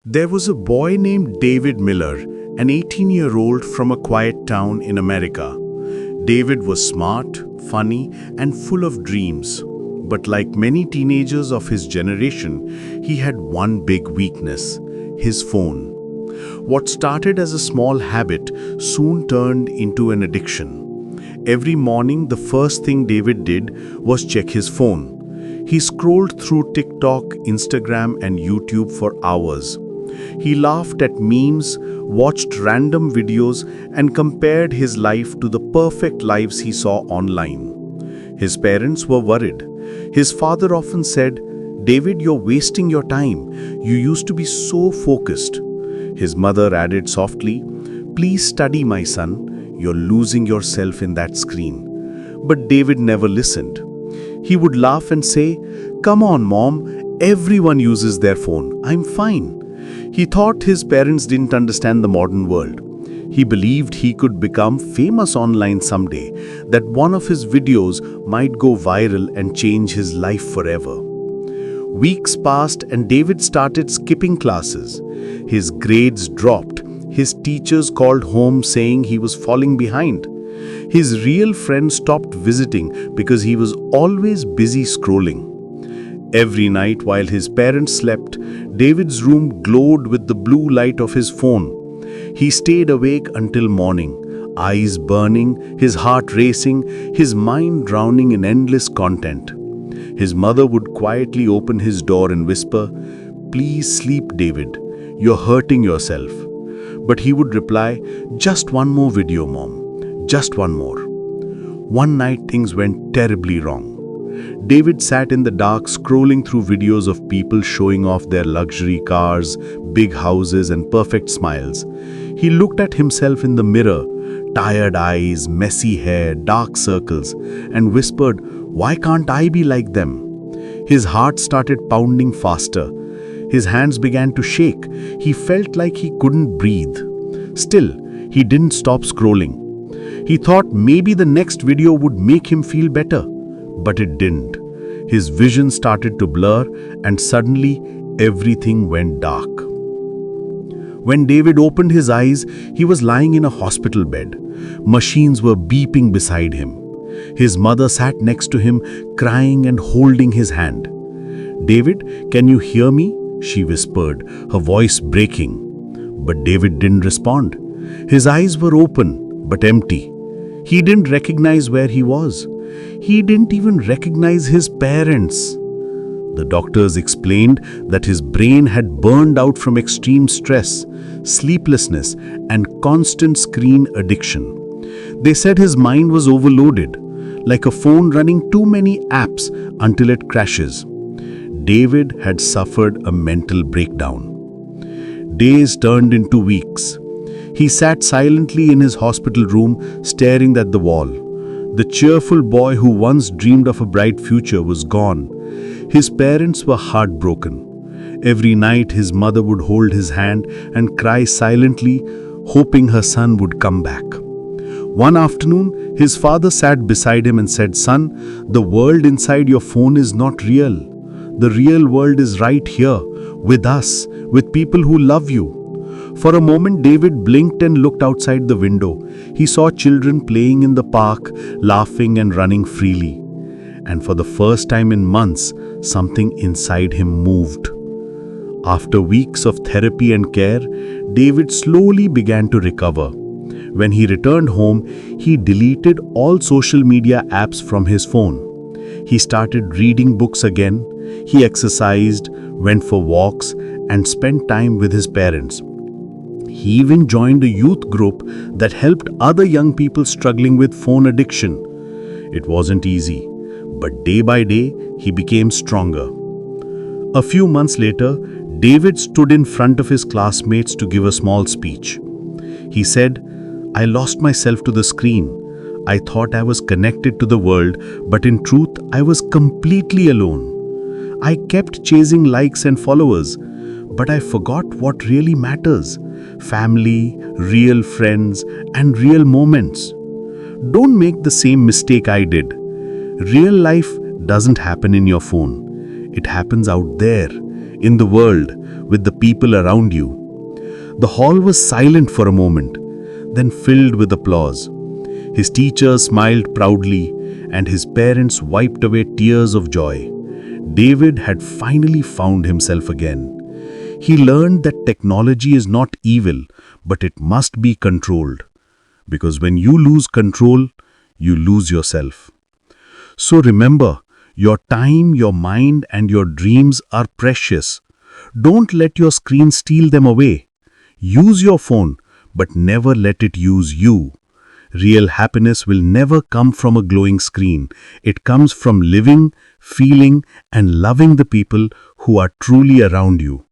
There was a boy named David Miller, an 18-year-old from a quiet town in America. David was smart, funny, and full of dreams. But like many teenagers of his generation, he had one big weakness: his phone. What started as a small habit soon turned into an addiction. Every morning, the first thing David did was check his phone. He scrolled through TikTok, Instagram, and YouTube for hours. He laughed at memes, watched random videos, and compared his life to the perfect lives he saw online. His parents were worried. His father often said, "David, you're wasting your time. You used to be so focused." His mother added softly, "Please study, my son. You're losing yourself in that screen." But David never listened. He would laugh and say, "Come on, Mom. Everyone uses their phone. I'm fine." He thought his parents didn't understand the modern world. He believed he could become famous online someday, that one of his videos might go viral and change his life forever. Weeks passed and David started skipping classes. His grades dropped. His teachers called home saying he was falling behind. His real friends stopped visiting because he was always busy scrolling. Every night while his parents slept, David's room glowed with the blue light of his phone. He stayed awake until morning, eyes burning, his heart racing, his mind drowning in endless content. His mother would quietly open his door and whisper, "Please sleep, David. You're hurting yourself." But he would reply, "Just one more video, Mom. Just one more." One night things went terribly wrong. David sat in the dark scrolling through videos of people showing off their luxury cars, big houses, and perfect smiles. He looked at himself in the mirror, tired eyes, messy hair, dark circles, and whispered, "Why can't I be like them?" His heart started pounding faster. His hands began to shake. He felt like he couldn't breathe. Still, he didn't stop scrolling. He thought maybe the next video would make him feel better. But it didn't. His vision started to blur, and suddenly everything went dark. When David opened his eyes, he was lying in a hospital bed. Machines were beeping beside him. His mother sat next to him, crying and holding his hand. "David, can you hear me?" she whispered, her voice breaking. But David didn't respond. His eyes were open, but empty. He didn't recognize where he was. He didn't even recognize his parents. The doctors explained that his brain had burned out from extreme stress, sleeplessness, and constant screen addiction. They said his mind was overloaded, like a phone running too many apps until it crashes. David had suffered a mental breakdown. Days turned into weeks. He sat silently in his hospital room, staring at the wall. The cheerful boy who once dreamed of a bright future was gone. His parents were heartbroken. Every night his mother would hold his hand and cry silently, hoping her son would come back. One afternoon, his father sat beside him and said, "Son, the world inside your phone is not real. The real world is right here, with us, with people who love you." For a moment, David blinked and looked outside the window. He saw children playing in the park, laughing and running freely. And for the first time in months, something inside him moved. After weeks of therapy and care, David slowly began to recover. When he returned home, he deleted all social media apps from his phone. He started reading books again. He exercised, went for walks, and spent time with his parents. He even joined a youth group that helped other young people struggling with phone addiction. It wasn't easy, but day by day, he became stronger. A few months later, David stood in front of his classmates to give a small speech. He said, "I lost myself to the screen. I thought I was connected to the world, but in truth, I was completely alone. I kept chasing likes and followers, but I forgot what really matters: family, real friends, and real moments." Don't make the same mistake I did. Real life doesn't happen in your phone. It happens out there, in the world, with the people around you. The hall was silent for a moment, then filled with applause. His teachers smiled proudly, and his parents wiped away tears of joy. David had finally found himself again. He learned that technology is not evil, but it must be controlled. Because when you lose control, you lose yourself. So remember, your time, your mind, and your dreams are precious. Don't let your screen steal them away. Use your phone, but never let it use you. Real happiness will never come from a glowing screen. It comes from living, feeling, and loving the people who are truly around you.